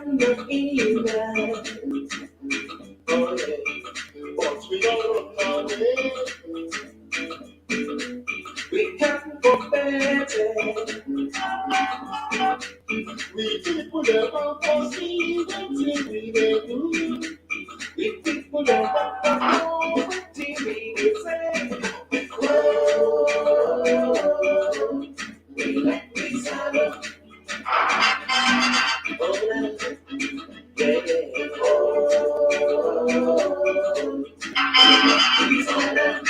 kind of evil. Oh yeah, but we don't run away. We can't forget it. We people never foresee the thing we may do. We people never know what we will say. Oh, we like this album. Oh, yeah, yeah. Oh, this album.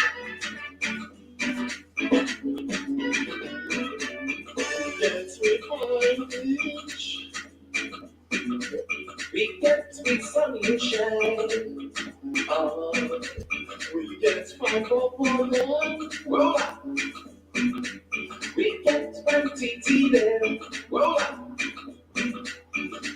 Yes, we find each. We get sweet sunshine. Oh, we get fun for them. Whoa. We get plenty tea there. Whoa.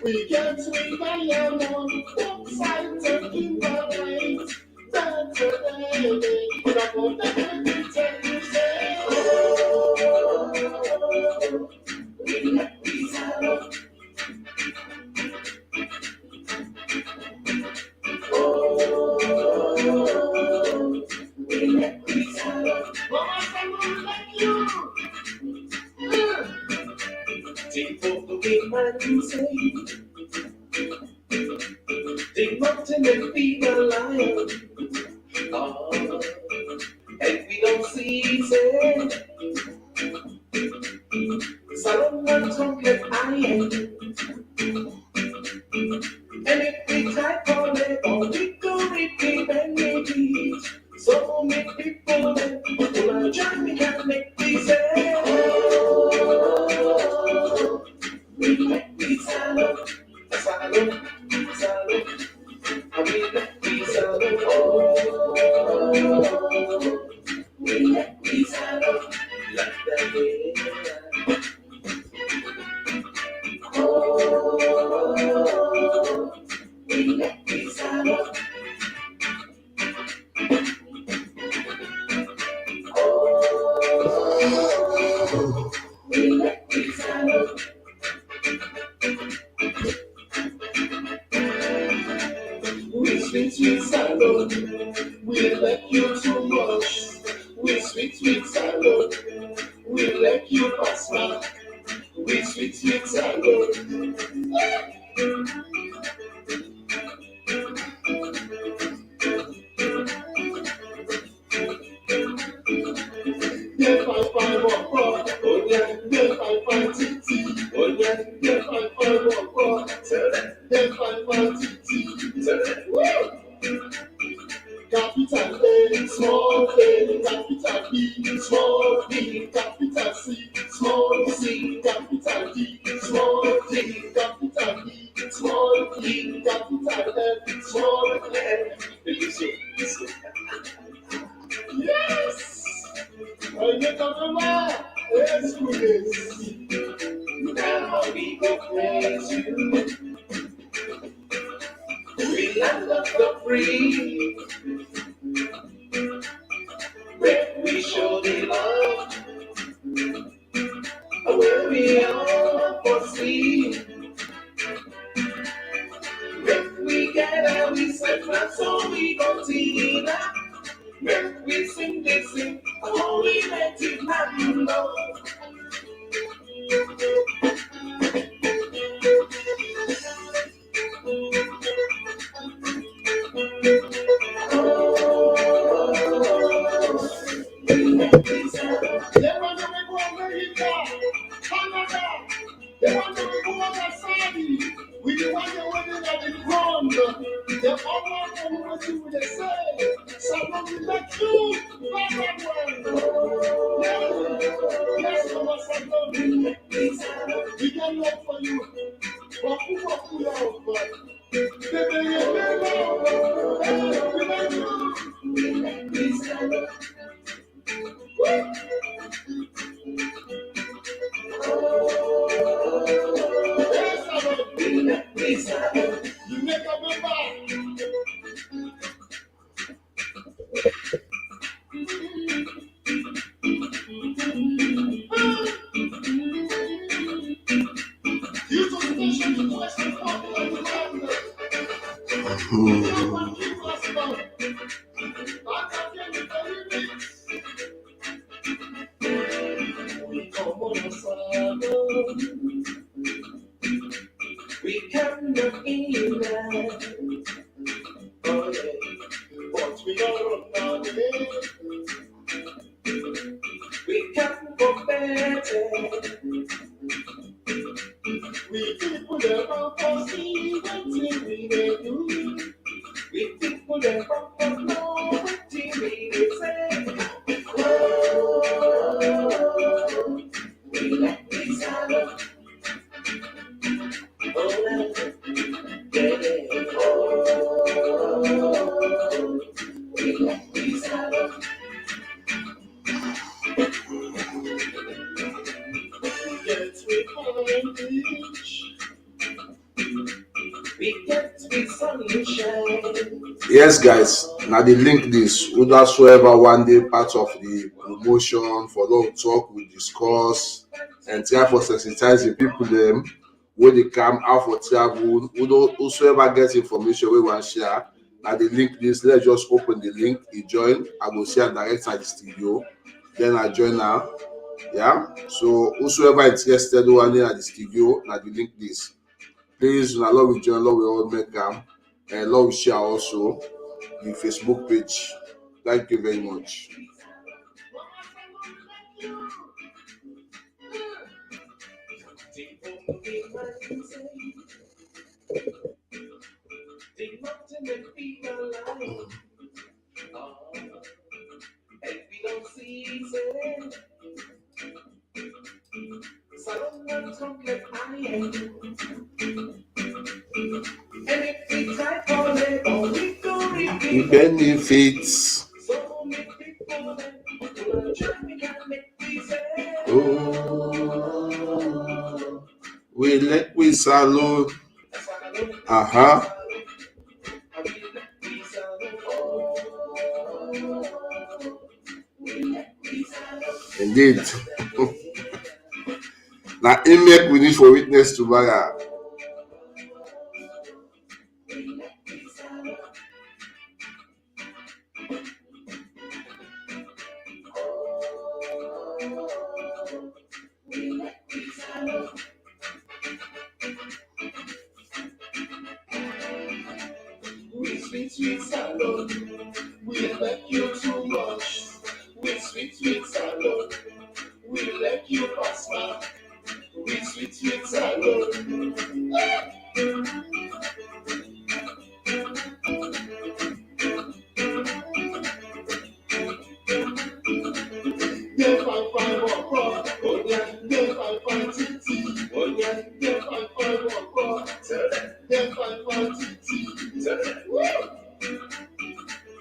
We get sweet yellow. Both sides taking the right. That's a day. But I go down and tell you say, oh, we like these hello. Oh, we like these hello. Mama, I like you. People looking and say, they mountain and be a lion. Oh, and we don't see it. Solomon don't let iron. And if we try for labor, we go repeat and repeat. So many people that will I try me can make me say, oh, we make me salad, salad, salad. I mean, make me salad, oh, we make me salad, like that, yeah. Oh, we make me salad. Oh, we make me salad. We sweet, sweet salad. We like you too much. We sweet, sweet salad. We like you pass back. We sweet, sweet salad. Yeah, five, oh yeah, yeah, five, titi, oh yeah, yeah, five, tell that, yeah, five, titi, tell that, woo! Capital A, small a, capital B, small b, capital C, small c, capital D, small d, capital E, small e, capital F, small f. Listen. Yes! Oye, Kamala, yes, please. Now we go praise you. We land of the free. When we show the love, where we all foresee. When we get out, we say, so we go to that. When we sing, they sing, oh, we let it happen, Lord. They want to go America, Canada. They want to go Saudi. We want to win at the ground. They all want to see what they say. Someone like you, not that one. Yes, we can love for you. But who want to love? We like this love. You make a member. We can look in that, oh yeah, but we don't run away. We can go better. We people never foresee what we may do. We people never know what we may say. Oh, we let this happen. Oh, yeah. Oh, we let this happen. Yes, we find beach. We get with sunshine. Yes, guys. Now the link this. Whosoever one day part of the promotion for long talk, we discuss and try for sensitize the people them where they come out for travel. Whosoever gets information we want share. Now the link this. Let's just open the link. You join. I go share direct at the studio. Then I join now. Yeah. So whosoever interested one day at the studio. Now the link this. Please, na love we join, love we all make and love we share also the Facebook page. Thank you very much. The benefits. Oh, we let we salute. Uh-huh. Indeed. Now, in make we need for witness to Mara. Sweet salad, we like you too much. With sweet salad, we like you pasta. With sweet salad. Get fine, walk on. Oh yeah, get fine, titi. Oh yeah, get fine, walk on. Get fine, titi.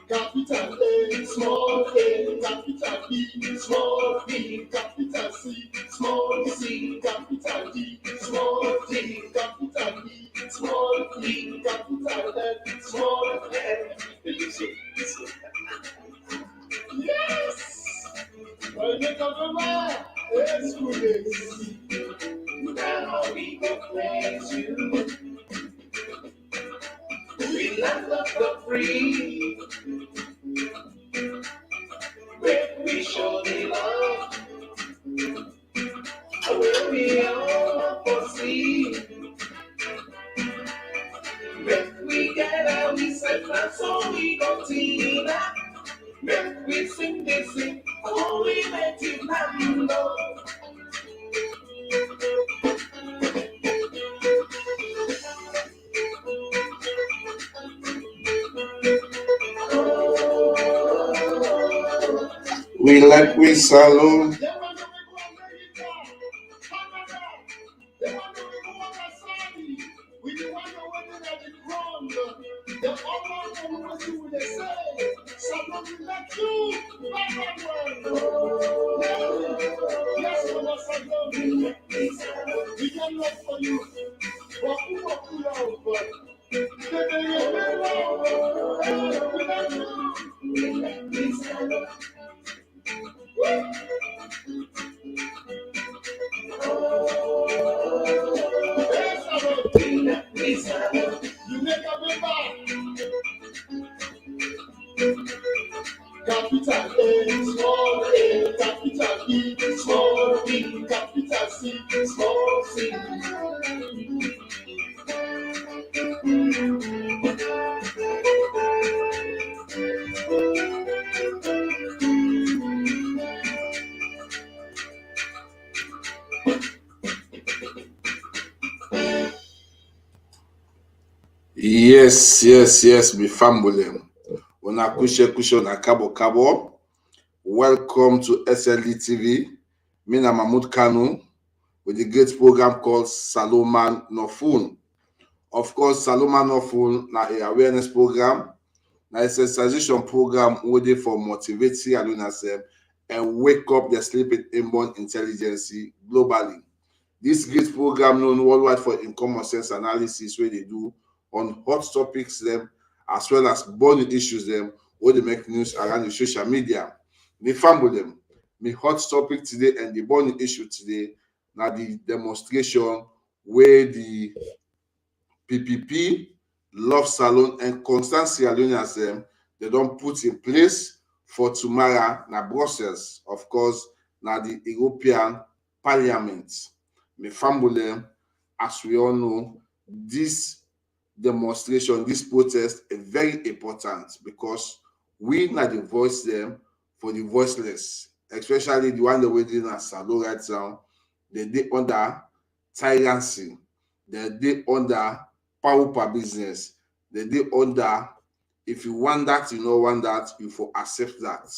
Capital A, small a, capital B, small b, capital C, small c, capital D, small d, capital E, small e, capital F, small f. Yes! When you come to my excuse, now we go praise you. We land up the free. When we show the love, when we all foresee. When we gather, we say that's all we got to that. When we sing this sing, oh we let it happen. We like we salute. E, small d, capital C, small c. Yes, me family. Una kushe na kabo. Welcome to SLD TV. Me na Mahmoud Kanu with the great program called Salomon No Phone. Of course, Salomon No Phone na a awareness program, na a sensitization program wey for motivate Leoneans and wake up the sleeping inborn intelligence globally. This great program known worldwide for im common sense analysis wey dey do on hot topics dem as well as burning issues dem wey dey make news around the social media. The family dem, the hot topic today and the burning issue today na the demonstration wey the PPP, Love Salon and Constance Leoneans they don put in place for tomorrow na Brussels. Of course, na the European Parliament. My family, as we all know, this demonstration, this protest is very important because we na the voice them for the voiceless, especially the one that we're doing at Salon right now. They under tyranny, they under power business, they under if you want that, you know want that, you for accept that.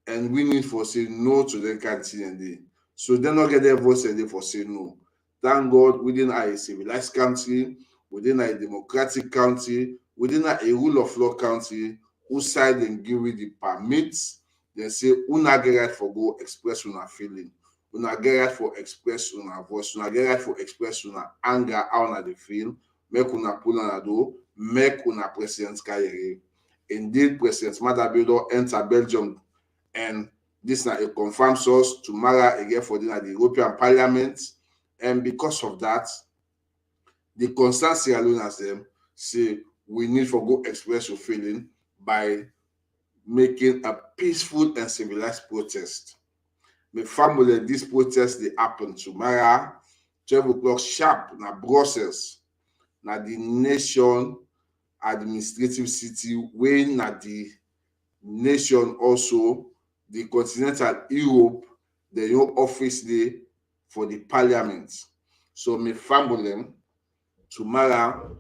And we need for say no to the kind of thing. So they not get their voice and they for say no. Thank God, within a civilized country, within a democratic country, within a rule of law country, who side and give you the permits, they say, una get right for go express una feeling, una get right for express una voice, una get right for express una anger, how una dey feel, make una pull on a door, make una President carry. Indeed, President Madabedo enter Belgium, and this is a confirmed source tomorrow again for the European Parliament. And because of that, the Constance Leoneans them say we need for go express your feeling by making a peaceful and civilized protest. My family, this protest they happen tomorrow, 12 o'clock sharp na Brussels, na the nation administrative city, where na the nation also the continental Europe, the new office day for the parliament. So my family, tomorrow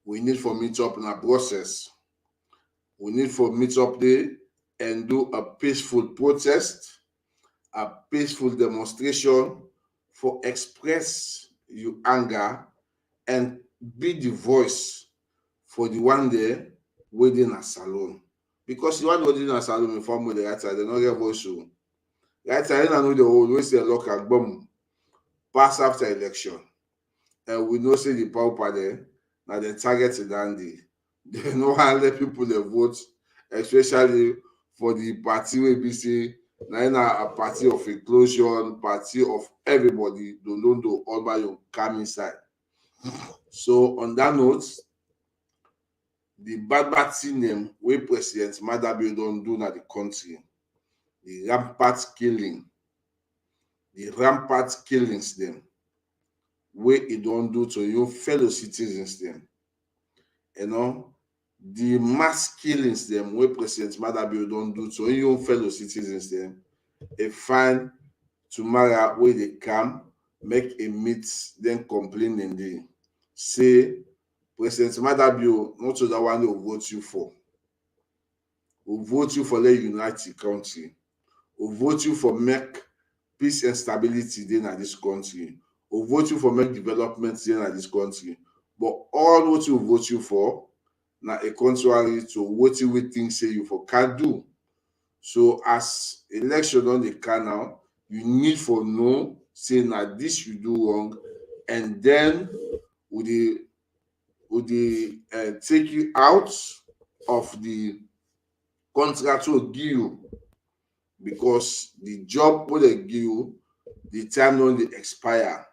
we need for meet up in a Brussels. We need for meet up there and do a peaceful protest, a peaceful demonstration for express your anger and be the voice for the one there waiting a salon. Because the one waiting a salon in form of the right side, they don't get voice. So right side, I know the whole way say lock and bomb pass after election. And we know say the power there, now the target is dandy. They know how let people they vote, especially for the party where we say now a party of inclusion, party of everybody, don't do all by your come inside. So on that note, the bad thing them where President Madabe don't do na the country, the rampant killings them, where it don't do to your fellow citizens them. You know, the mass killings them where President Madabe don't do to your fellow citizens them. A fine tomorrow where they come, make a meet, then complain and they say President Madabio, not to the one who vote you for. Who vote you for let unite the country. Who vote you for make peace and stability in this country. Who vote you for make development in this country. But all what you vote you for, now a contrary to what you would think say you for can't do. So as election on the canal, you need for no say now this you do wrong, and then would they take you out of the contract will give you, because the job will they give you, the time when they expire.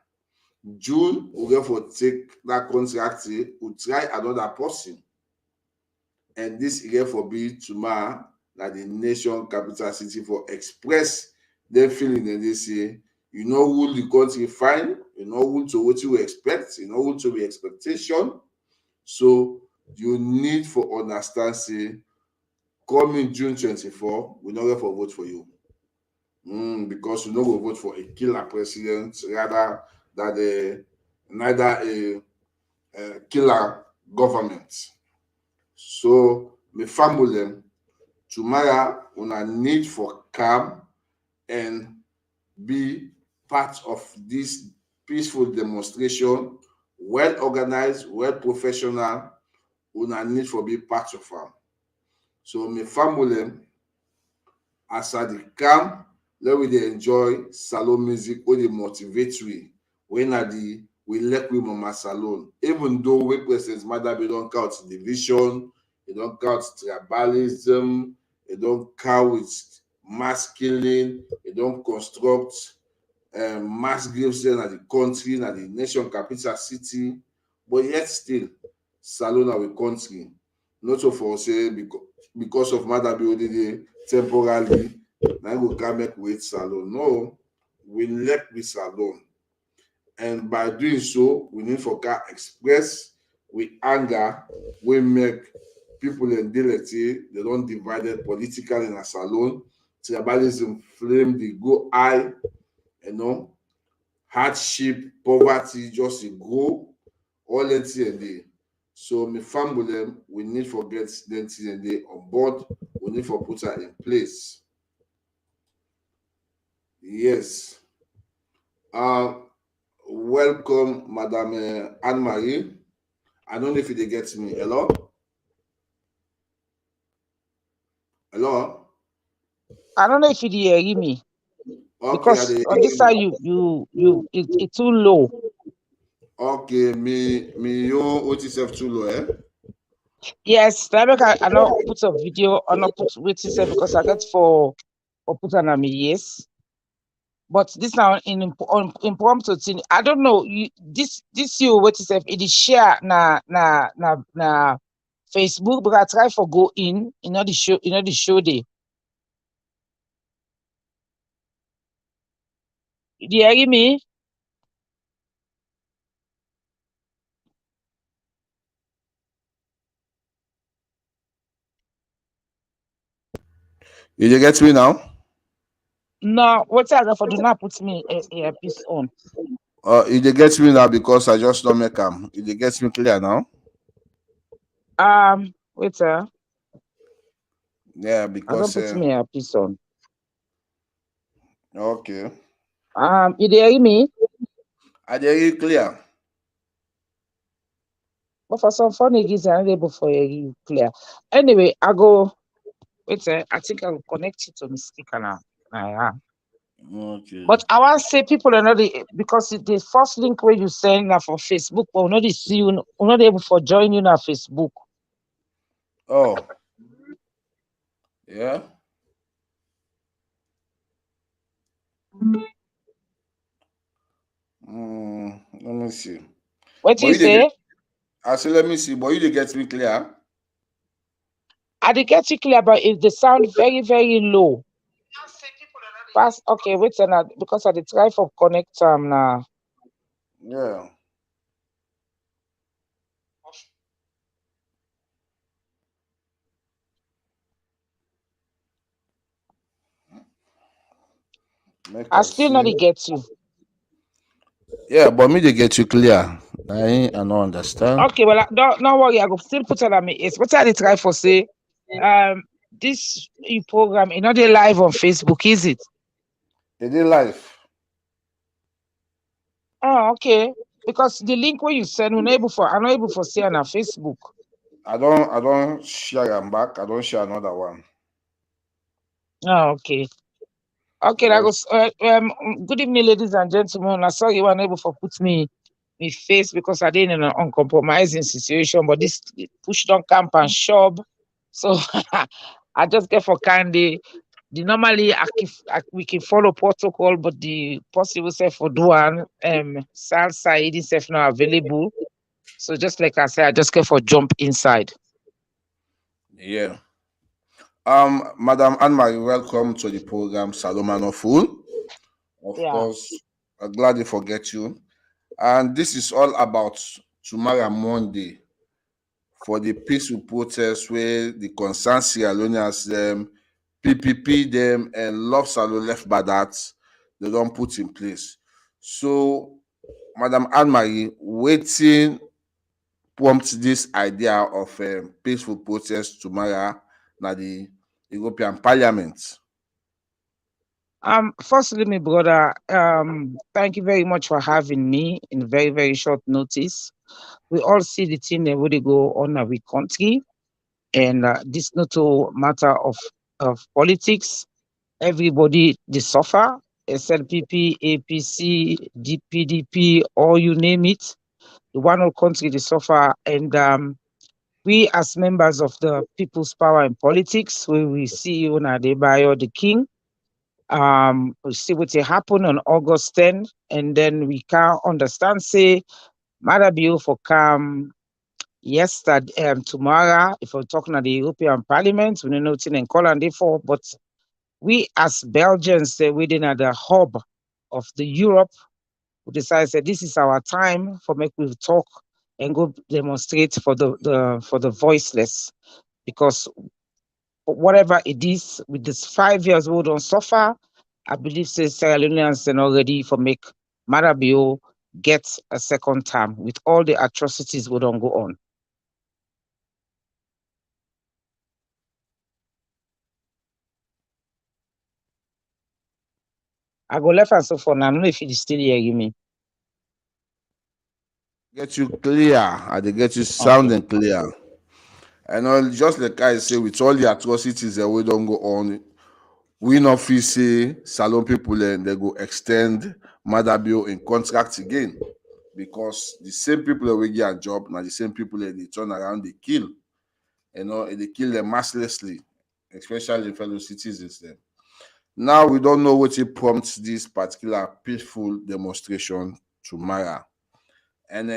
June will therefore take that contract, will try another person. And this will therefore be tomorrow that the nation capital city for express They feeling that they say, you know who the country find, you know who to what you expect, you know who to be expectation. So you need for understand say coming June 24, we not going for vote for you. Because you know go vote for a killer president rather than neither a killer government. So me family tomorrow una need for calm and be part of this peaceful demonstration, well organized, well professional, una need for be part of am. So me family as I dey calm, let we dey enjoy salon music wey dey motivate we na we like we mama salon. Even though wey President Madabe don count division, e don count tribalism, e don count with mass killing, e don construct mass graves there na the country, na the nation capital city, but yet still salon na we country. Not so for say because of Madabe Odede temporarily na go come make wait salon. No, we like we salon. And by doing so, we need for car express we anger, we make people in delity, they don't divide it politically in a salon. Tribalism flame, they go high, you know, hardship, poverty, just a go, all that and day. So my family, we need for get that and day on board, we need for put her in place. Yes. Welcome, Madam Anne-Marie. I don't know if you get me. Hello? Hello? I don't know if you hear me Okay, I because dey on hear this you side now. it's too low. Okay, me yo what is too low, eh? Yes, I make I not put a video, I not put wait to say because I get for put on me yes. But this now in on impromptu thing. I don't know. This you what to say it is share na Facebook, but I try for go in, the show day. Do you hear me? You dey get me now? No, what I got for do not put me earpiece on. You dey get me now because I just don't make am. You dey get me clear now? Wait Yeah, I don't because put me earpiece on. okay. You dey hear me? I dey hear you clear. But for some funny reason, I'm not able for you clear. Anyway, I go. Wait I think I will connect it to my speaker now. Yeah. Okay. But I want to say people are not because the first link where you send now for Facebook, but we're not see you, we're not able for join you now Facebook. Oh, yeah. Let me see. What do But you you dey get say? I say let me see, but you dey get me clear. I did get you clear, but if the sound very, very low. Fast okay, wait a minute because I did try for connect now. Yeah. Make I I still not see. get you. Yeah, but me they get you clear. I don't understand. Okay, well, don't worry. I go still put it on my ears. What I did try for say, um, this program, they live on Facebook, is it? It is life. Oh, okay. Because the link where you send, I'm not able for see on our Facebook. I don't share them back. I don't share another one. Oh, okay. Okay, that Yes. goes. Good evening, ladies and gentlemen. I saw you were unable for put me face because I didn't in an uncompromising situation, but this push don't camp and shove. So I just get for candy. The normally we can follow protocol, but the possible self for doing South side itself not available. So just like I said, I just get for jump inside. Yeah. Madam Anne-Marie, welcome to the program Salomon Fool. Of Yeah. course, I'm glad to forget you. And this is all about tomorrow Monday for the peaceful protest where the concerned Sierra Leoneans them, PPP them, and Love Salon left by that they don't put in place. So, Madam Anne-Marie, waiting prompt this idea of peaceful protest tomorrow na the European Parliament. Firstly, my brother, thank you very much for having me in very, very short notice. We all see the thing that would go on our country, and this not a matter of politics. Everybody they suffer, SLPP, APC, DPDP, or you name it. The one whole country they suffer, and we as members of the People's Power in Politics, we see Una Adebayo, the king. We see what will happen on August 10, and then we can understand, say, Mother Bill for come yesterday, tomorrow, if we're talking at the European Parliament, we know nothing in Colin for, but we as Belgians, within at the hub of the Europe, we decided that this is our time for make we talk and go demonstrate for the voiceless, because whatever it is, with this 5 years we don't suffer. I believe say Sierra Leoneans are not ready for make Marabio get a second term with all the atrocities we don't go on. I go left and so for now. I don't know if you still hearing me. Get you clear, and they get you Okay. sounding clear. I know, just like I say, with all the atrocities that we don't go on, we not feel say salon people and they go extend Madabio in contract again. Because the same people that we get a job, now the same people that they turn around, they kill. And they kill them mercilessly, especially fellow citizens. Then. Now we don't know what it prompts this particular peaceful demonstration tomorrow. And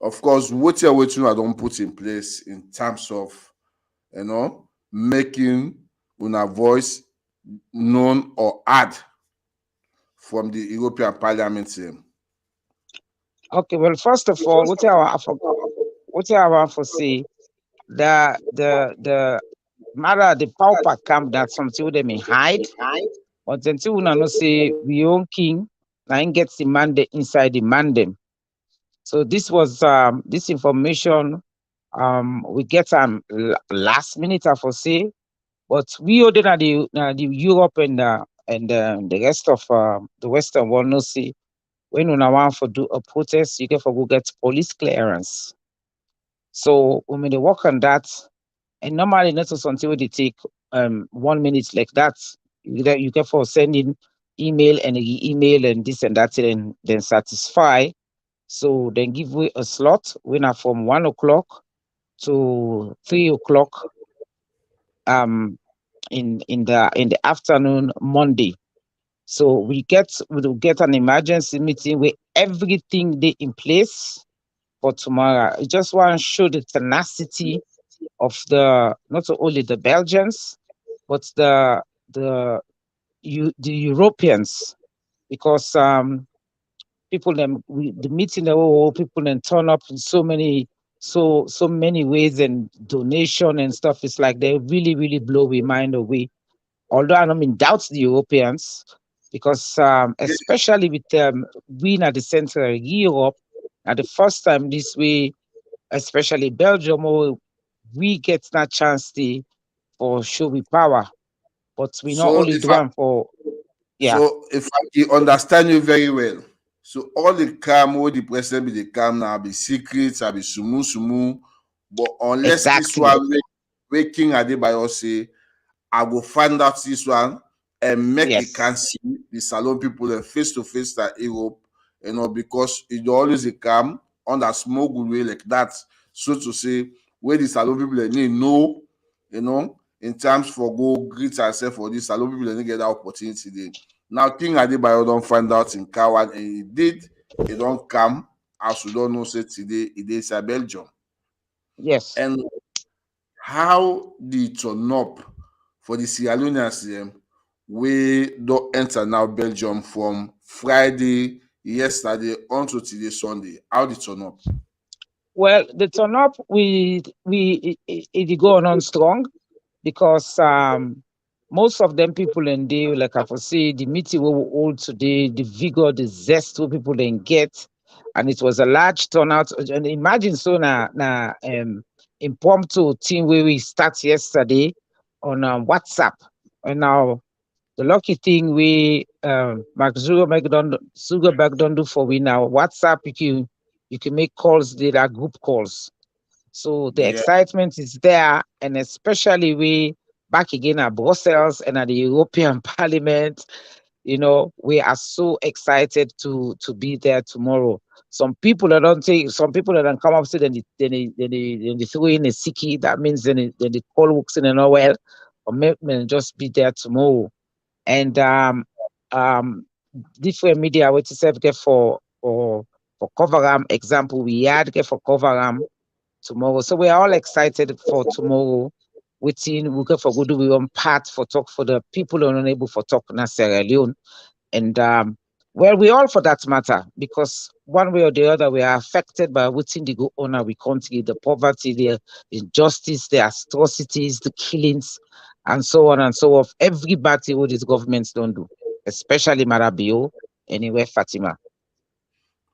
of course, what you're waiting I don't put in place in terms of making una voice known or heard from the European Parliament. Okay. Well, first of all, what I want to say, the matter the pauper camp that something they may hide, but until we know say we own king, and gets the mandate inside the mandate. So this was this information we get last minute I for say, but we other than the Europe and the rest of the Western world no see when we want for do a protest, you get for go get police clearance. So we may work on that, and normally not just until they take 1 minute like that. You get for sending email and email and this and that, and then satisfy. So then give we a slot winner from 1 o'clock to 3 o'clock in the afternoon Monday. So we will get an emergency meeting where everything they in place for tomorrow. I just want to show the tenacity of the not only the Belgians but the Europeans, because people them the meeting people then turn up in so many ways, and donation and stuff. It's like they really really blow my mind away. Although I don't mean doubt the Europeans, because especially with being at the center of Europe, at the first time this way, especially Belgium, we get that chance to for show we power, but we not So only if the I one for yeah. so if I understand you very well, so all the calm where the president be the calm now be secrets, I be sumu sumu, but unless this Exactly. one where King Adebayo say I will find out this one and make it Yes. can see the salon people face to face that Europe, because it always a come on that small good way like that, so to say, where the salon people they need know, in terms for go greet ourselves for this salon people they need get that opportunity. Now King Adebayo don't find out in Kawan and he don't come as we don't know say today it is a Belgium. Yes. And how the turn up for the Sierra Leoneans we don't enter now Belgium from Friday yesterday onto today Sunday. How did it turn up? Well, the turn up it go on strong because most of them people in there, like I foresee, the meeting we will hold today, the vigor, the zest we people then get, and it was a large turnout. And imagine so na impromptu team where we start yesterday on WhatsApp, and now the lucky thing we Mark Zuckerberg don't do for we now WhatsApp you can make calls, there are group calls, so the Yeah. excitement is there, and especially we back again at Brussels and at the European Parliament. We are so excited to be there tomorrow. Some people that don't come up say then they throw in a sickie. That means then the call works in and all well, or maybe just be there tomorrow. And um different media which is get for cover example we had get for cover tomorrow. So we are all excited for tomorrow. Waiting, we go for good we on part for talk for the people who are unable for talk na Sierra Leone. And well, we all for that matter, because one way or the other we are affected by what's in the go on our country, the poverty, the injustice, the atrocities, the killings, and so on and so forth. Every bad thing what these governments don't do, especially Marabio, anywhere Fatima.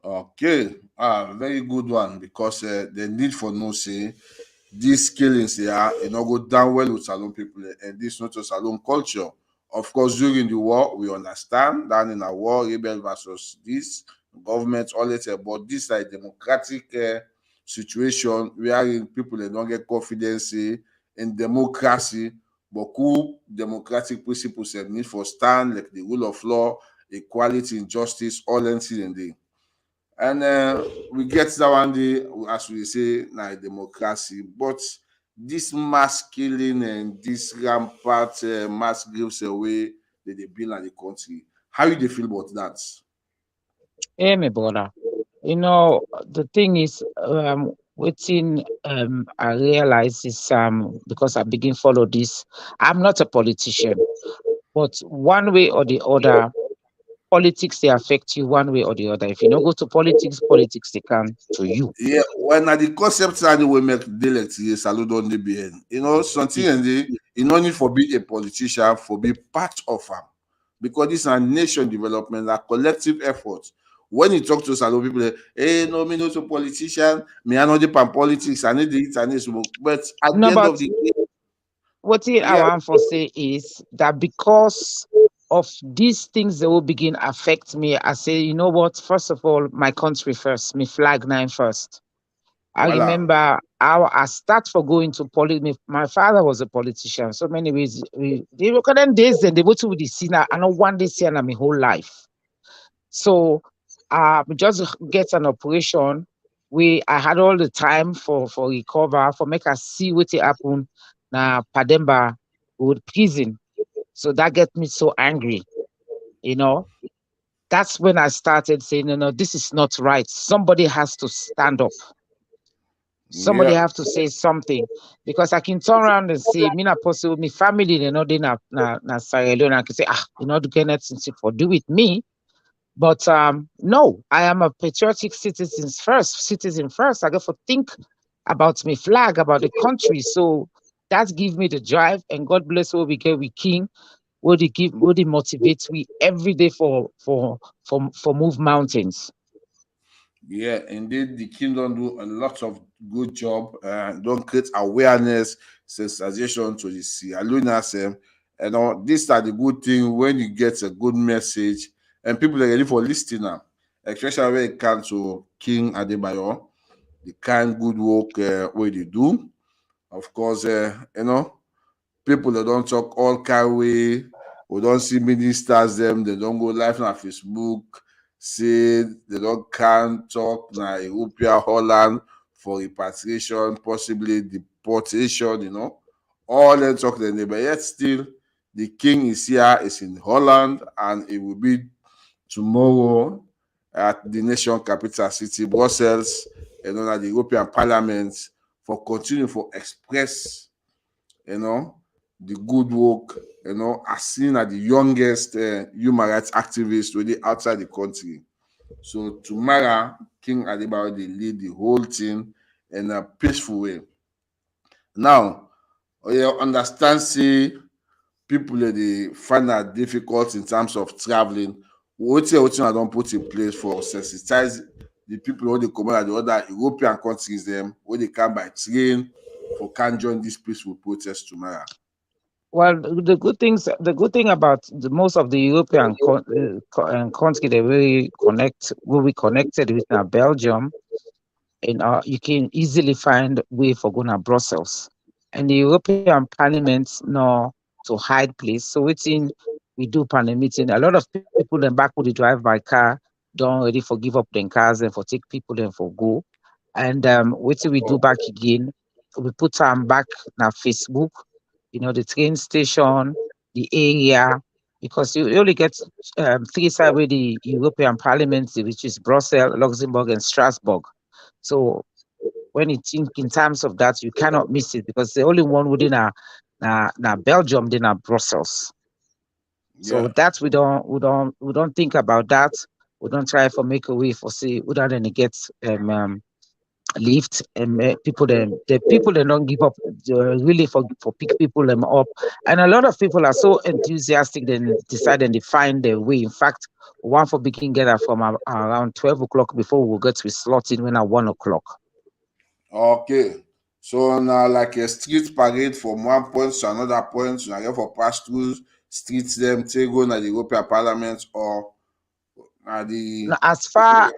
Okay. Very good one because the need for no say these killings here, go down well with Salone people, and this not a Salone culture. Of course, during the war, we understand that in a war, rebel versus this government, all that, but this like democratic situation where people they don't get confidence in democracy, but cool democratic principles and need for stand like the rule of law, equality, injustice, all that in the and we get that one day, as we say, like democracy. But this mass killing and this rampant mass graves away that they build in the country, how you they feel about that? Hey, my brother. The thing is, waiting, I realize is because I begin follow this. I'm not a politician, but one way or the other, politics they affect you one way or the other. If you don't go to politics, politics they come to you. Yeah, when at the concept side we make like salute on the BN. Something and they no need for be a politician for be part of them. Because this is a nation development, a collective effort. When you talk to some people, hey, no, me not a politician, me I know the pan politics, I need the it and this, but at the No, end but of the day, what I yeah, want to say is that because of these things that will begin affect me, I say, you know what? First of all, my country first, me flag nine first. I voila. remember how I start for going to politics. My father was a politician. So many ways, they look at them days and they go to the scene. I know one day see my whole life. So we just get an operation. I had all the time for recover, for make us see what it happen na Pademba with prison. So that get me so angry, you know. That's when I started saying, no, no, this is not right. Somebody has to stand up. Somebody Yeah, have to say something, because I can turn around and say, "Me not possible. Me family, they na Sierra Leone." I can say, you know, do get nothing for do with me. But no, I am a patriotic citizen first. I got to think about my flag, about the country. So that give me the drive, and God bless what we get with King. What he motivates me every day for move mountains. yeah, indeed, the kingdom do a lot of good job. Don't create awareness, sensitization to the Sierra Leoneans. These are the good thing when you get a good message and people are ready for listening now, especially when it comes to King Adebayo, the kind good work where they do. Of course, people that don't talk all carry, we don't see ministers them, they don't go live on Facebook, say they don't can talk na European Holland for repatriation, possibly deportation, all them talk their neighbor. Yet still the king is here, is in Holland, and it will be tomorrow at the nation capital city, Brussels, at the European Parliament for continue for express, you know, the good work, as seen as the youngest human rights activist really outside the country. So tomorrow, King Adebayo they lead the whole thing in a peaceful way. Now, you understand, say people they find that difficult in terms of traveling. Wetin I don't put in place for sensitize the people wey dey comot at the other European countries them where they come by train for can join this peaceful protest tomorrow. Well, the good thing about most of the European country, they really will be connected with Belgium, and you can easily find way for going to Brussels. And the European Parliament no to hide place. So within we do panel meeting. A lot of people then back with the drive by car don't already forgive up them cars and for take people then for go. And what we do back again, we put them back na Facebook, the train station, the area, because you only get three side with the European Parliament, which is Brussels, Luxembourg, and Strasbourg. So when you think in terms of that, you cannot miss it because the only one within Belgium, then Brussels. So Yeah. that we don't think about that. We don't try for make a way for see without any get lift and people then the people that don't give up really for pick people them up, and a lot of people are so enthusiastic then decide and they find their way. In fact, one for begin get from around 12 o'clock before we get to slot in when at 1 o'clock. Okay. So now like a street parade from one point to another point, na get for pass through streets them take go na the European Parliament or na the Now, as far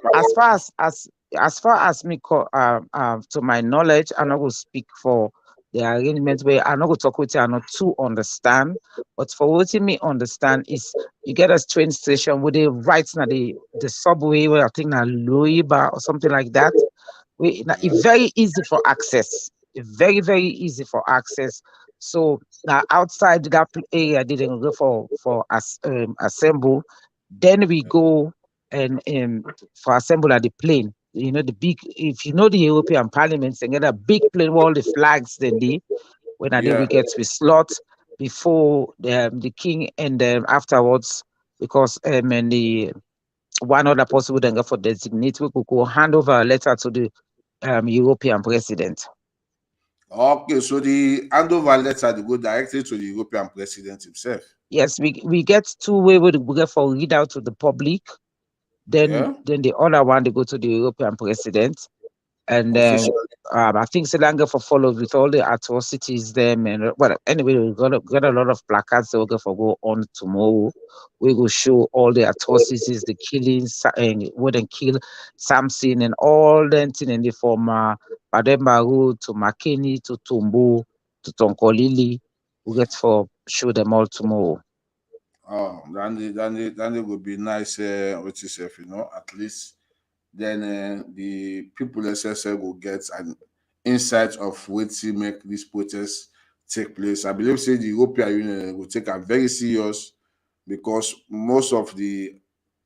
as me to my knowledge, I'm not going to speak for the arrangement where I'm not going to talk with you. I'm not to understand, but for what me understand is you get a train station where they right now the subway where I think now Loiba or something like that. It's very easy for access. Very very easy for access. So now outside that area, didn't go for assemble. Then we go and for assemble at the plane. The big, if you know the European Parliament, they get a big plane with all the flags. Then when I did yeah. we get to slot before the king and afterwards, because and the one other person would then go for designate, we could go hand over a letter to the European president. Okay, so the handover letter they go directly to the European president himself. Yes, we get two way we get for read out to the public. Then Yeah. then the other one they go to the European president. And then Officially. I think Sri Lanka for followed with all the atrocities them, and well anyway we got a lot of placards that we're going for go on tomorrow. We will show all the atrocities, the killings, and where they kill Samson and all them thing in the from Bademba Road to Makeni to Tumbu to Tonkolili. We get for show them all tomorrow. Oh, then it would be nice, what you say, at least then the people necessarily will get an insight of what to make this protest take place. I believe say the European Union will take a very serious because most of the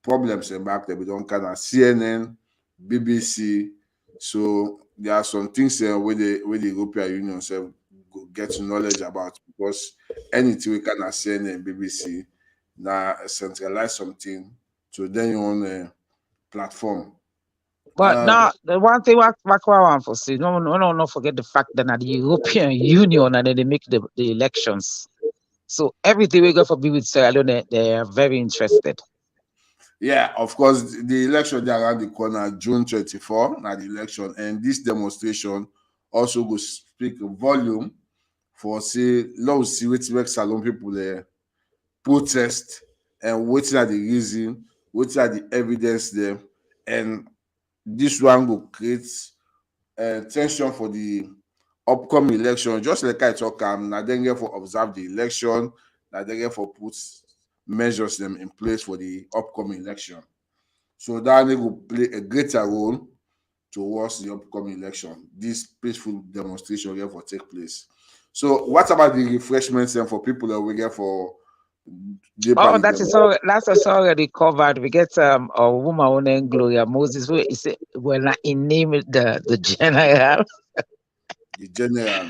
problems back there we don't kind of CNN, BBC. So there are some things where the European Union say go get knowledge about because anything we can CNN, BBC, now centralize something to then your own platform. But now the one thing what I want for see, no, forget the fact that now the European Union and then they make the elections. So everything we go for be with Sierra Leone, they are very interested. Yeah, of course, the election dey around the corner, June 24, na the election, and this demonstration also go speak volume for say, let's see wetin make Salon people protest and wetin are the reason, wetin are the evidence there, and this one go create tension for the upcoming election. Just like I talk, na dem get for observe the election, na dem get for put measures them in place for the upcoming election. So that will play a greater role towards the upcoming election. This peaceful demonstration will for take place. So what about the refreshments and for people that we get for day by Oh, the demo? that's already covered. We get a woman named Gloria Moses who is well not in name the general. the general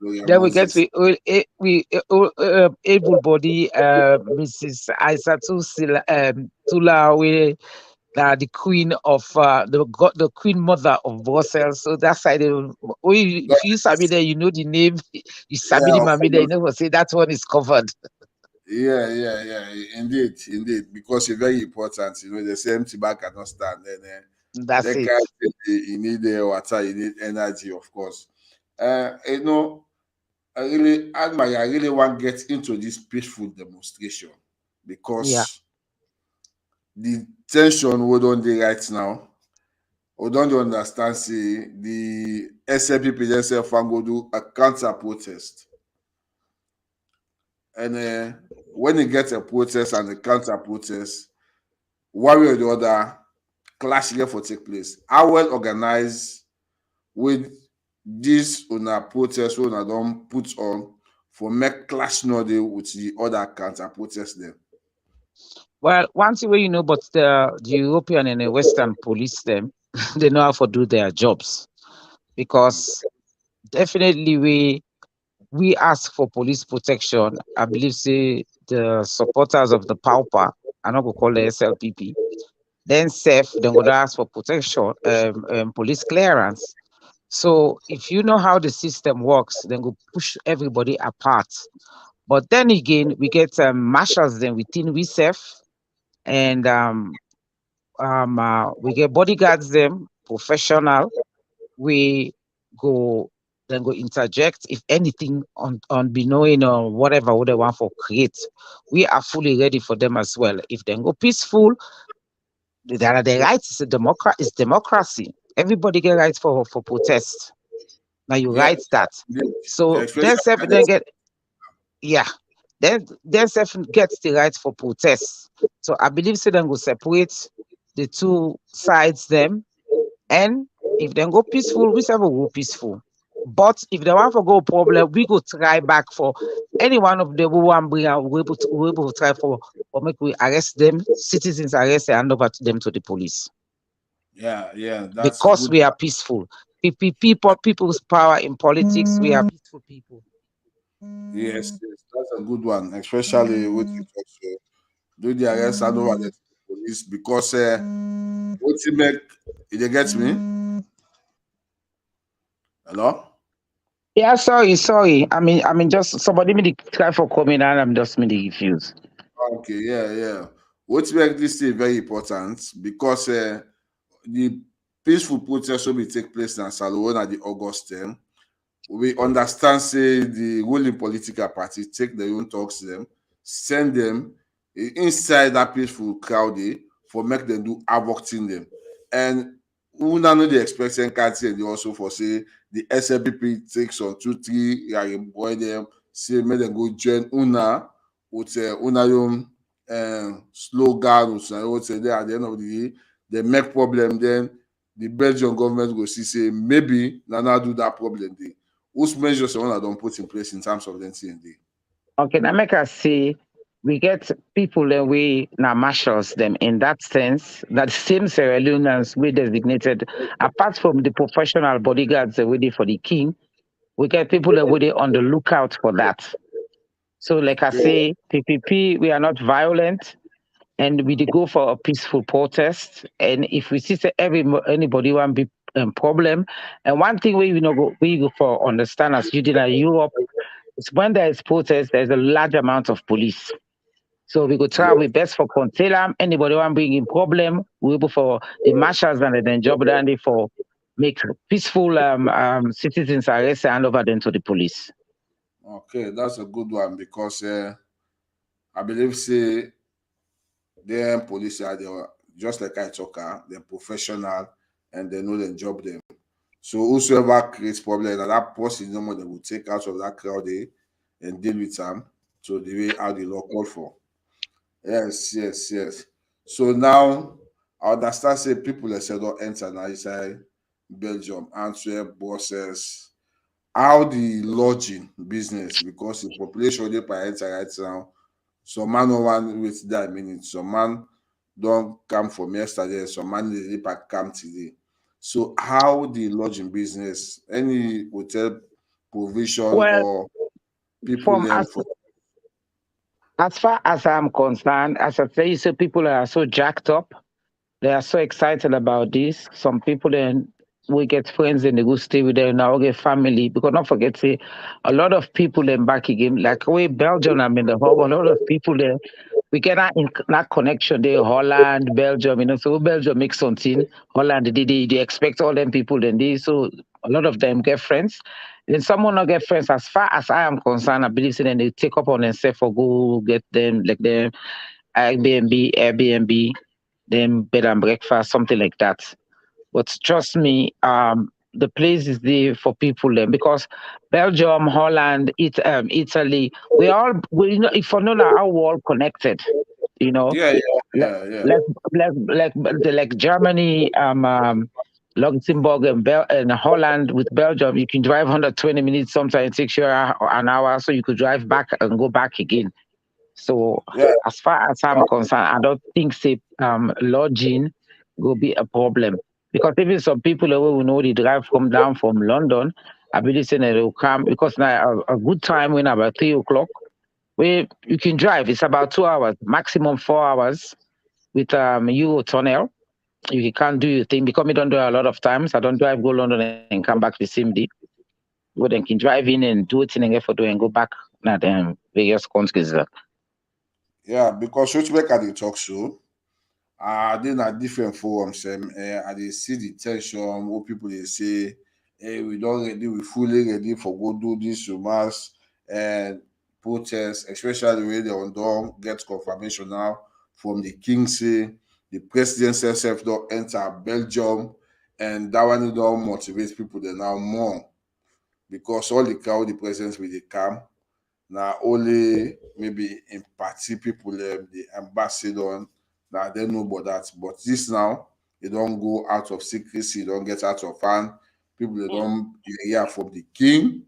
Then Gloria we get Moses. able body Mrs. Aissatou Tula, we the queen of the queen mother of Brussels. So that side, God, if you sabi there, you know the name. You sabi the yeah, of mami there, you course. know, say that one is covered. Yeah. Indeed. Because it's very important. The same thing back cannot stand. That's They it. can't. You need water. You need energy, of course. I really admire. I really want to get into this peaceful demonstration Yeah. because the tension we don't dey right now. We don't dey understand. Say the SLPP themselves wan go do a counter protest, and when you get a protest and a counter protest, one way or the other, clash get for take place. How well organized with this una protest wey una don put on for make clash no dey with the other counter protest dem? Well, one thing where you know, but the European and the Western police them, they know how to do their jobs because definitely we ask for police protection. I believe say the supporters of the pauper, I not go call the SLPP, then safe, then go ask for protection, police clearance. So if you know how the system works, then go push everybody apart. But then again, we get marshals then within we safe, and we get bodyguards them professional. We go then go interject if anything on unbeknown or whatever what they want for create. We are fully ready for them as well. If they go peaceful, there are the rights. It's democracy. Everybody get rights for protest. Now you Yeah, write that. indeed. So Especially then self after then this. get yeah. Then self gets the right for protest. So I believe so then go separate the two sides them. And if they go peaceful, we say we go peaceful. But if they want to go problem, we go try back for any one of them who want bring out, we able to try for make we arrest them, citizens arrest and hand over to them to the police. Yeah, that's a Because good we are one. peaceful. People's power in politics, we are peaceful people. Yes, that's a good one. Especially with you talk so do the arrest hand over the police because what you make you get me? Hello? Yeah, sorry. I mean, just somebody me the try for coming and I'm just me the refuse. Okay, yeah. What make this thing very important because the peaceful protest will be take place in Salone at the August term. We understand say the ruling political party take their own talks them, send them inside that peaceful crowd for make them do havoc thing them. And una no dey expect same kind thing dey also for say the SLPP take some 2 3 boy them say make them go join una with una own slogan with una own say then at the end of the day they make problem then the Belgian government go see say maybe na now do that problem dey. Whose measures una don put in place in terms of them thing? Okay, now make us see we get people that we now marshals them in that sense, that same Sierra Leoneans we designated, apart from the professional bodyguards that we did for the king, we get people that we did on the lookout for that. So like I Okay. say, PPP, we are not violent and we did go for a peaceful protest. And if we see say anybody want be problem, and one thing we go for understand as you did in Europe, it's when there is protest, there's a large amount of police. So we go try our best for contain them. Anybody want bring in problem, we able for the marshals and then job dandy for make peaceful citizens arrest and hand over them to the police. Okay, that's a good one because I believe say them police are there just like I talk, they're professional and they know their job them. So whosoever creates problem, and that person no more they will take out of that crowd and deal with them. So the way how the law call for. Yes. So now I understand say people they say don't enter now inside Belgium, Antwerp, Brussels. How the lodging business because the population dey per enter right now. Some man no wan wait that minute. Some man don't come from yesterday. Some man dey per come today. So how the lodging business, any hotel provision Well, or people from for as far as I'm concerned, as I say, so people are so jacked up. They are so excited about this. Some people then we get friends and they go stay with them now, get family. Because don't forget, say a lot of people then back again, like way Belgium, I'm in the hub, a lot of people there. We get that connection there, Holland, Belgium, so Belgium makes something. Holland, they expect all them people then they so a lot of them get friends. Then someone not get friends as far as I am concerned, I believe so then they take up on themselves for go get them like them Airbnb, then bed and breakfast, something like that. But trust me, the place is there for people then because Belgium, Holland, Italy, if you know that how we're all connected, you know, yeah, yeah, like yeah, yeah. like like Germany, Luxembourg and Holland with Belgium, you can drive 120 minutes. Sometimes it takes you an hour, so you could drive back and go back again. So Yeah, as far as I'm concerned, I don't think say lodging will be a problem. Because even some people who will know they drive from down from London, I believe saying that they will come because now a good time when about 3 o'clock, where you can drive, it's about 2 hours, maximum 4 hours with Euro tunnel. You can't do your thing because we don't do it a lot of times. I don't drive go London and come back the same day. But then can drive in and do it in and get for do and go back na the various countries. yeah, because which make I dey talk so. Then at different forums, I dey see the tension what people they say, hey, we don't ready, we fully ready for go do this mass and protest, especially when they don't get confirmation now from the king say the president herself don't enter Belgium, and that one don't motivate people they now more because all the crowd the presidents will they come na only maybe in party people the ambassador na dem know about that, but this now e don go out of secrecy, e don get out of hand. People dey don hear from the king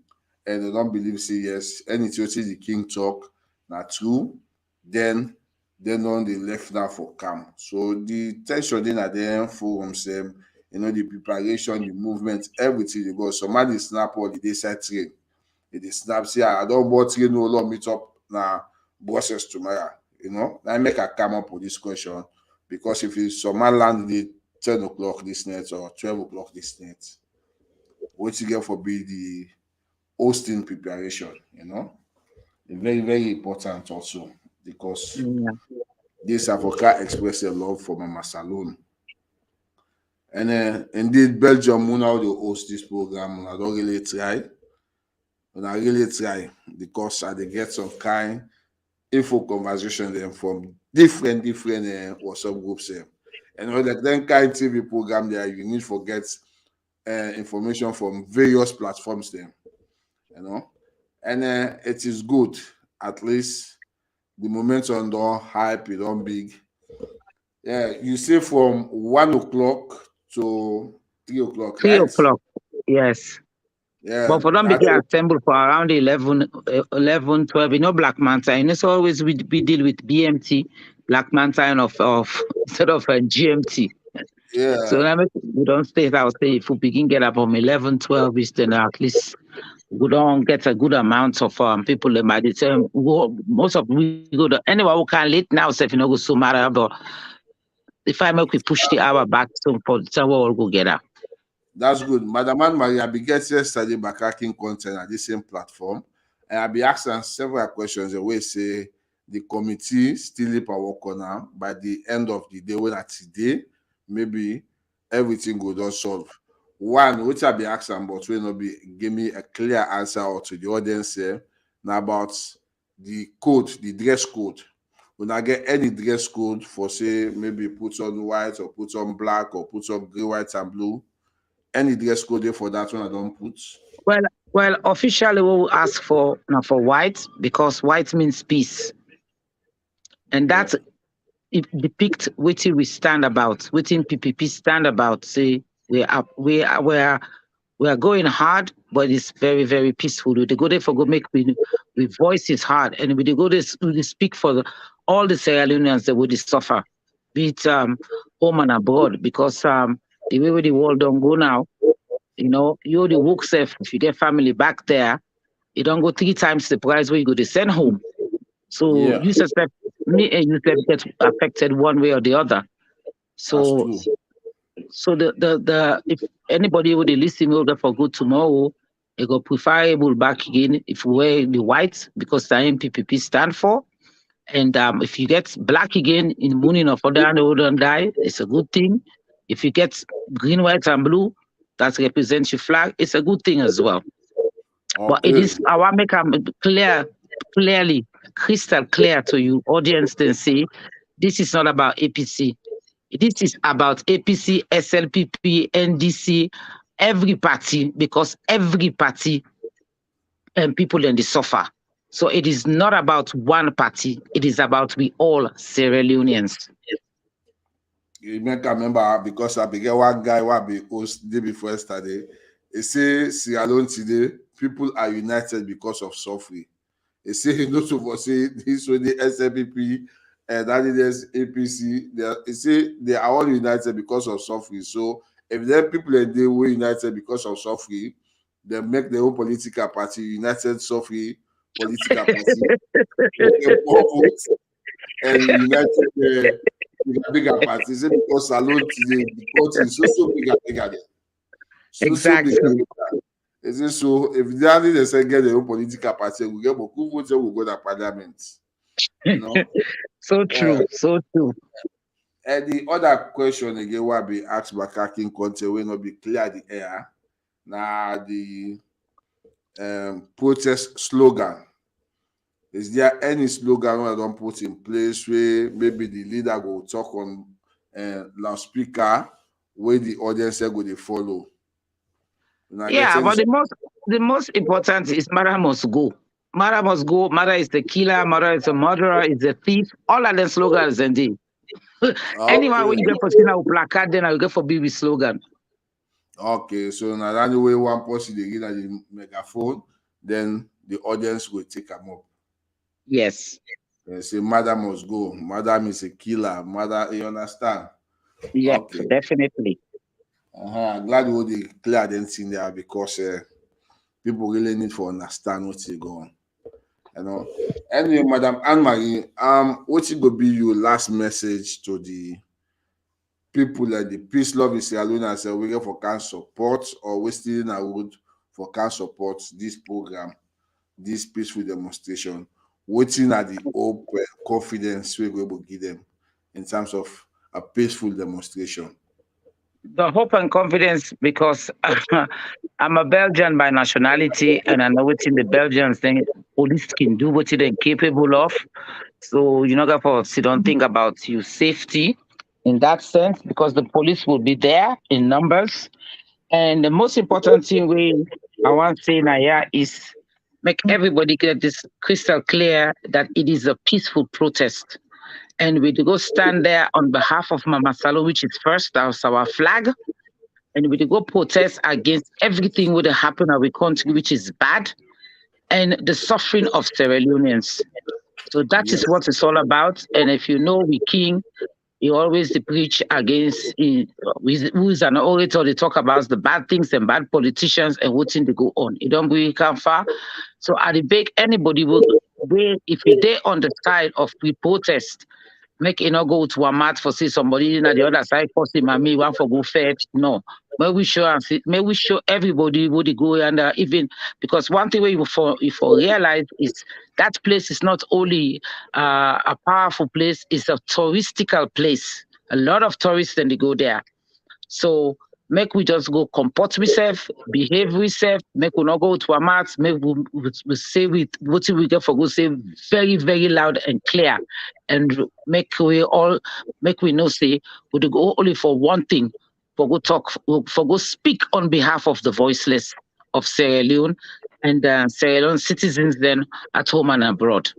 and they don believe say yes, anything wetin the king talk na true. Then dem don dey left now for calm. So the ten sion dey na dem forums dem, the preparation, the movement, everything dey go. Somebody snap holiday side train, e dey snap say I don board train o, love meet up na Brussels tomorrow. Na im make I come up with this question because if some man land dey 10 o'clock this night or 12 o'clock this night, wetin get for be the hosting preparation, e very very important also because Yeah. this Avoca express a love for Mama Salon. And indeed Belgium una dey host this program, una don really try, because I dey get some kind info conversation dem from different WhatsApp groups dem. Like dem kind TV program there, you need for get information from various platforms dem, and it is good. At least the momentum don hype, e don big. Yeah, you say from 1 o'clock to 3 o'clock, Three right? o'clock, yes. Yeah, But for them that begin assemble for around 11, 12. Black Mountain. It's always we deal with BMT, Black Mountain of instead of GMT. So yeah, now we don't stay. I would say if we begin get up from 11, 12, is then at least we don't get a good amount of people that might say most of we go to anyway who can late now, so if you know go so matter, but if I make we push the hour back so for somewhere we'll go get up. that's good. Madam Anne Marie, I be get yesterday by cracking content at the same platform, and I be asking several questions. The way say the committee still leave our work on now. By the end of the day, when at today, maybe everything go don solve. One, which I be asking, but will not be give me a clear answer or to the audience here. Now about the code, the dress code. When I get any dress code for say maybe put on white or put on black or put on grey, white, and blue, any dress code there for that one I don't put. Well, officially we will ask for now for white because white means peace, and Yeah. that's it depict wetin we stand about, wetin PPP stand about. Say we are going hard, but it's very very peaceful. We dey go there for go make we voice is hard, and we dey go there we dey speak for all the Sierra Leoneans that would suffer, be it home and abroad, because the way where the world don't go now, you the work self, if you get family back there, you don't go 3 times the price where you go to send home. So Yeah, you suspect me and you get affected one way or the other. that's So true. so the if anybody would listen will get for good tomorrow, it go preferable back again if we wear the white because the MPPP stand for. And if you get black again in the morning of other and don't die, it's a good thing. If you get green, white, and blue, that represents your flag, it's a good thing as well. But it Okay. is I want to make clearly, crystal clear to you, audience, then say this is not about APC. This is about APC, SLPP, NDC, every party, because every party and people in the suffer. So it is not about one party. It is about we all Sierra Leoneans. You make a remember because I began one guy who be host day before yesterday. He say Sierra Leone today, people are united because of suffering. He say he knows for say this way the SLPP and that is APC. He say they are all united because of suffering. So if then people and they were united because of suffering, they make their own political party, United Suffering Political Party, okay, and united bigger party. Say because Salon today, the country is so bigger than so bigger Exactly. than that. Is it so? If they only they say get their own political party, we get more votes, we go to parliament. You know. So Uh, true. So true. and the other question again, what be asked by Kakin Conte will not be clear the air. Now the protest slogan. Is there any slogan I don't put in place where maybe the leader will talk on loudspeaker where the audience go they follow? Now get Yeah, any but the most important is Mara must go. Mara must go. Mara is the killer. Mara is a murderer. Is a thief. All of the slogans indeed. Anyone okay. when you get for Sina placard, then I'll get for BB slogan. Okay, so now that way one person they get at the megaphone, then the audience will take them up. Yes. They say, Madam must go. Madam is a killer. Mother, you understand? Yep. Okay. Definitely. I'm glad you they clear anything there because people really need to understand what's going on. You know. Anyway, Madam Anne Marie, what it go be your last message to the people like the peace love is alone and say we for can support or we still in a wood for can support this program, this peaceful demonstration, waiting at the hope confidence we go able to give them in terms of a peaceful demonstration. The hope and confidence because I'm a Belgian by nationality and I know what in the Belgians think police can do what they're capable of. So you know, therefore, so don't think about your safety in that sense because the police will be there in numbers. And the most important thing we I want to say now yeah, is make everybody get this crystal clear that it is a peaceful protest. And we go stand there on behalf of Mama Salo, which is first, that's our flag. And we go protest against everything that happen in our country, which is bad, and the suffering of Sierra Leoneans. So that is Yes. what it's all about. And if you know we king, he always preach against who is an orator. They talk about the bad things and bad politicians and what thing they go on. You don't bring come far. So I debate anybody will if they on the side of we protest, make it not go to a mat for see somebody in the other side for see mommy one for go fetch. No. May we show everybody what they go and even because one thing you for realize is that place is not only a powerful place, it's a touristical place. A lot of tourists then they go there. So make we just go comport ourselves, behave ourselves, make we not go to our mouths, make we say what we get for go say very, very loud and clear. And make we know say we do go only for one thing, for go talk for go speak on behalf of the voiceless of Sierra Leone and Sierra Leone citizens then at home and abroad.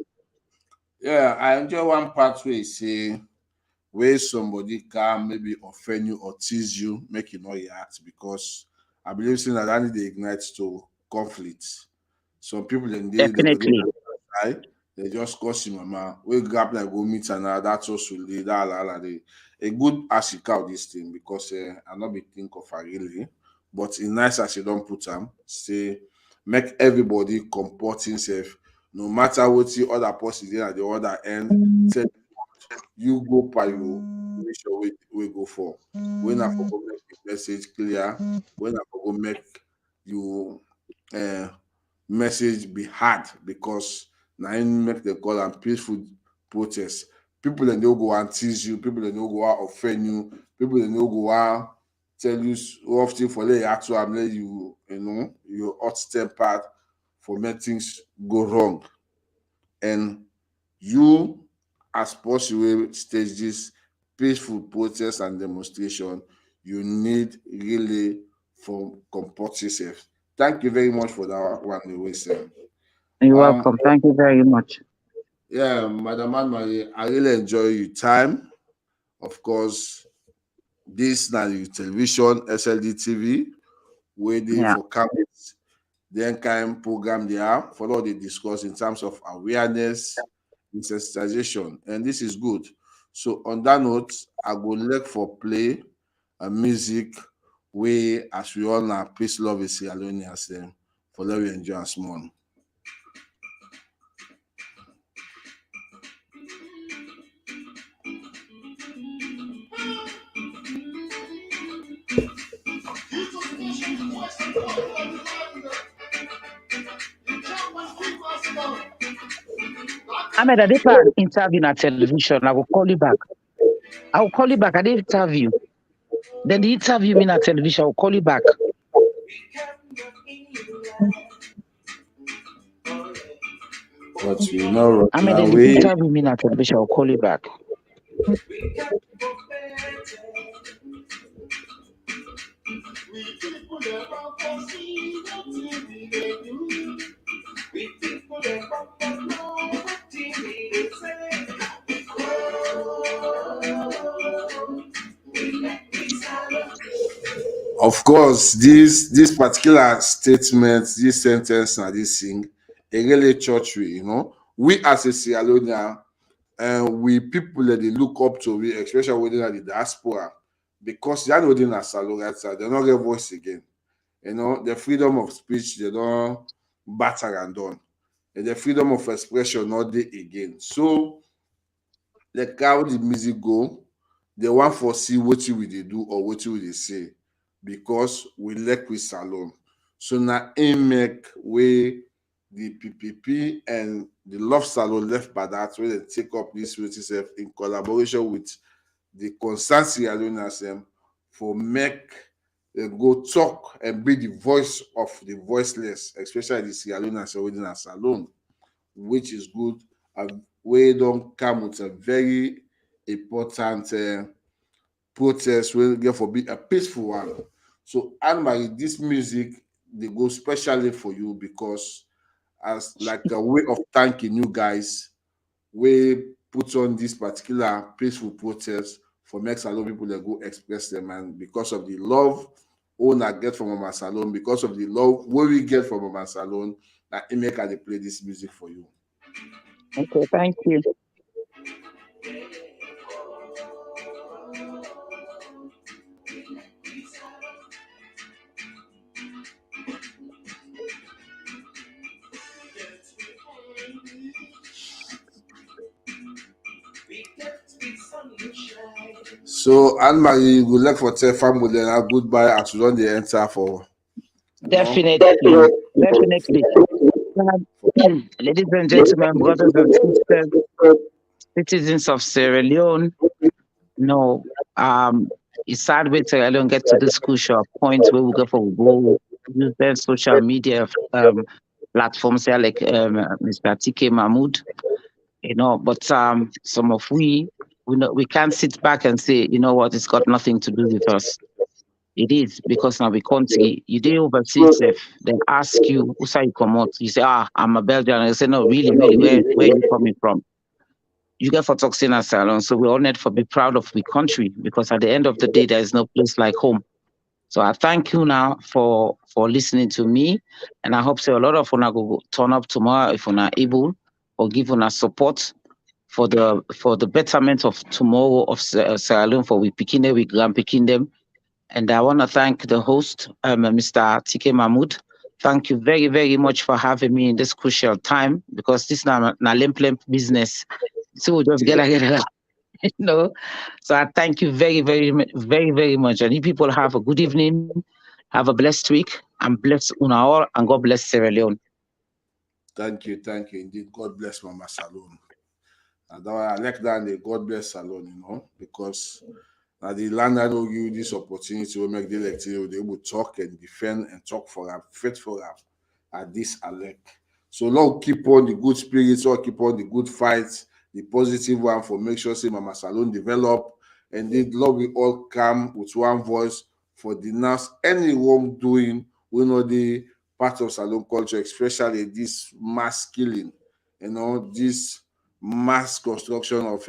Yeah, I enjoy one part where you say where somebody can maybe offend you or tease you, make you not react because I believe saying that only they ignite to conflict. Some people in they go Definitely. right? They just cause him mama. We grab like go meet and that's also late. That a good as out this thing because I not be think of her really. But it's nice as you don't put them. Say make everybody comport himself. No matter what the other person there at the other end, tell you go by you, make sure we go for. When I forgot make the message clear, when I forgot make you uh, message be hard because now make the call and peaceful protest. People that no go and tease you, people that no go out offend you, people that no go out tell you often for let you to and let you know you hot tempered for make things go wrong. And you as possible stage this peaceful protest and demonstration, you need really for comport yourself. Thank you very much for that one, Lewis. You're Um, welcome. Thank you very much. yeah, Madam Anne Marie, I really enjoy your time. Of course, this now the television SLD TV, waiting Yeah. for cameras, the kind program they are for all they discuss in terms of awareness, sensitization, and this is good. So on that note, I go look for play a music way as we all know, peace, love is Leoneans them for let we enjoy and small. Ahmed, I did an interview on television. I will call you back. I will call you back. I did interview. Then the interview me on television. I will call you back. But we know Ahmed, running then the away. interview me on television. I will call you back. Of course, this particular statement, this sentence, and this thing, a really church way, you know. We as a Sierra Leonean, and we people that they look up to, we especially within the diaspora, because they are not within a salon right side, they don't get voice again. You know, the freedom of speech, they don't batter and done. And the freedom of expression not there again. So like how the music go, they want for see what you will they do or what you will they say because we like with salon. So now in make way the PPP and the Love Salon left by that where they take up this with itself in collaboration with the concerned Sierra Leoneans for make go talk and be the voice of the voiceless, especially the Sierra Leoneans within a salon, which is good. We don't come with a very important protest will get for be a peaceful one. So Anne Marie, this music they go specially for you because as like a way of thanking you guys, we put on this particular peaceful protest for make salon people that go express them and because of the love owner get from Mama Salon, because of the love where we get from Mama Salon, that it make they play this music for you. Okay, thank you. So Anne Marie, good luck for tell family and goodbye as you don dey enter for you know. Definitely. Definitely. Ladies and gentlemen, brothers and sisters, citizens of Sierra Leone, no, it's sad way Sierra Leone get to this crucial point where we go use their social media platforms here like Mr. TK Mahmood, but some of we know we can't sit back and say, you know what, it's got nothing to do with us. It is because now we country, you do overseas if they ask you who say you come out, you say, I'm a Belgian. And you say, no, really, really, where are you coming from? You get for toxin asylum. So we all need to be proud of the country because at the end of the day, there is no place like home. So I thank you now for listening to me. And I hope so a lot of you go turn up tomorrow if you're not able for giving us support for the betterment of tomorrow of Sierra Leone for we picking them, we grand picking them. And I want to thank the host, Mr. TK Mahmood. Thank you very, very much for having me in this crucial time because this is not a limp business. So we just get you know. So I thank you very, very, very much. And you people have a good evening, have a blessed week, and bless una all, and God bless Sierra Leone. Thank you, indeed. God bless Mama Salon. And I like that the God bless Salon, because the landlord will give you this opportunity to make the elected, they will talk and defend and talk for them, fight for them at this elect. So Lord keep on the good spirits, Lord keep on the good fights, the positive one for make sure say Mama Salon develop, and the Lord will all come with one voice for denounce any wrongdoing, we know the part of Salon culture, especially this mass killing, this mass construction of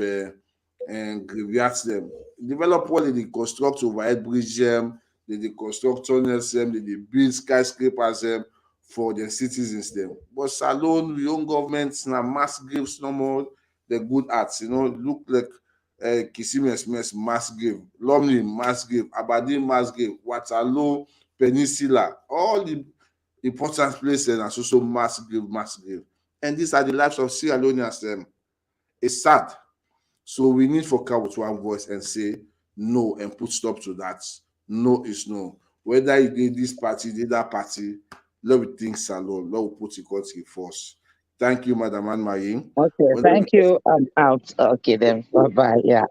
and graveyards them. Develop what they construct overhead bridge them, they construct tunnels them, they build skyscrapers them for their citizens them. But Salone, your own governments now mass graves no more the good arts, look like Kisimes mass grave, Lumley mass grave, Aberdeen mass grave, Waterloo Peninsula, all the important places are also mass grave. And these are the lives of Sierra Leoneans them. It's sad. So we need for come with one voice and say no and put stop to that. No is no. Whether you did this party, did that party, let me think Salon, let me put it first. Thank you, Madam Anne Marie. Okay, thank you. I'm out. Okay, then. Bye bye. Yeah.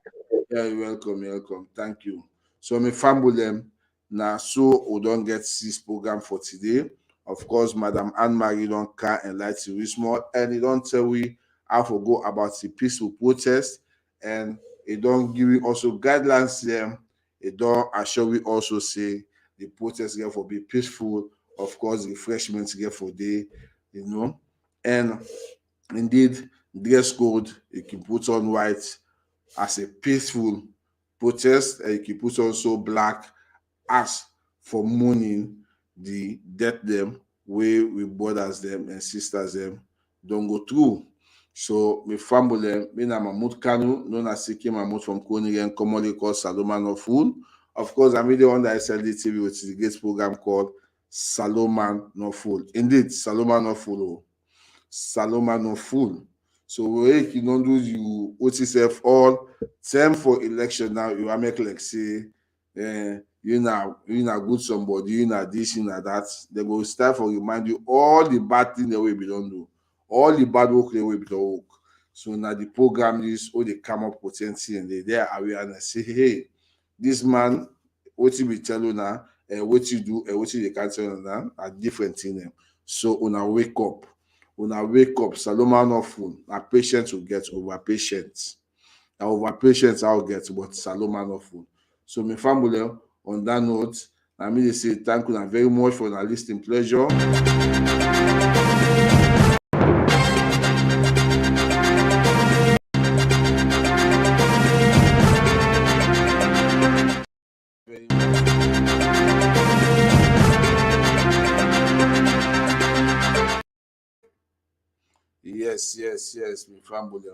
Yeah, you're welcome. Thank you. So my family now so we don't get this program for today. Of course, Madam Anne Marie don't can enlighten you small and he don't tell we how to go about the peaceful protest and it don't give you also guidelines them. It don't assure we also say the protest get for be peaceful. Of course, refreshments get for day, and indeed dress code you can put on white as a peaceful protest, and you can put also black as for mourning the death them where we brothers them and sisters them don't go through. So my family, me na Mahmoud Kanu, known as Siki Mahmoud from Konigen, commonly called Saloma No Fool. Of course, I'm the one that SLD TV, which is a great program called Saloma No Fool. Indeed, Saloma No Fool. Saloma No Fool. So we you don't do you what yourself all time for election now. You are make like say you know good somebody, you know this, you know that. They go start for remind you all the bad things that we be don't do, all the bad work that we be don't work. So now the program is all they come up potency and they there awareness say, hey, this man, what you be telling now, and what you do and what you they can't tell now are different things. So una wake up. When I wake up, Saloma no fool. Our patients will get over patience. Over patience I'll get, but Saloma no fool. So my family, on that note, I mean to say thank you very much for the listening pleasure. Yes, my family.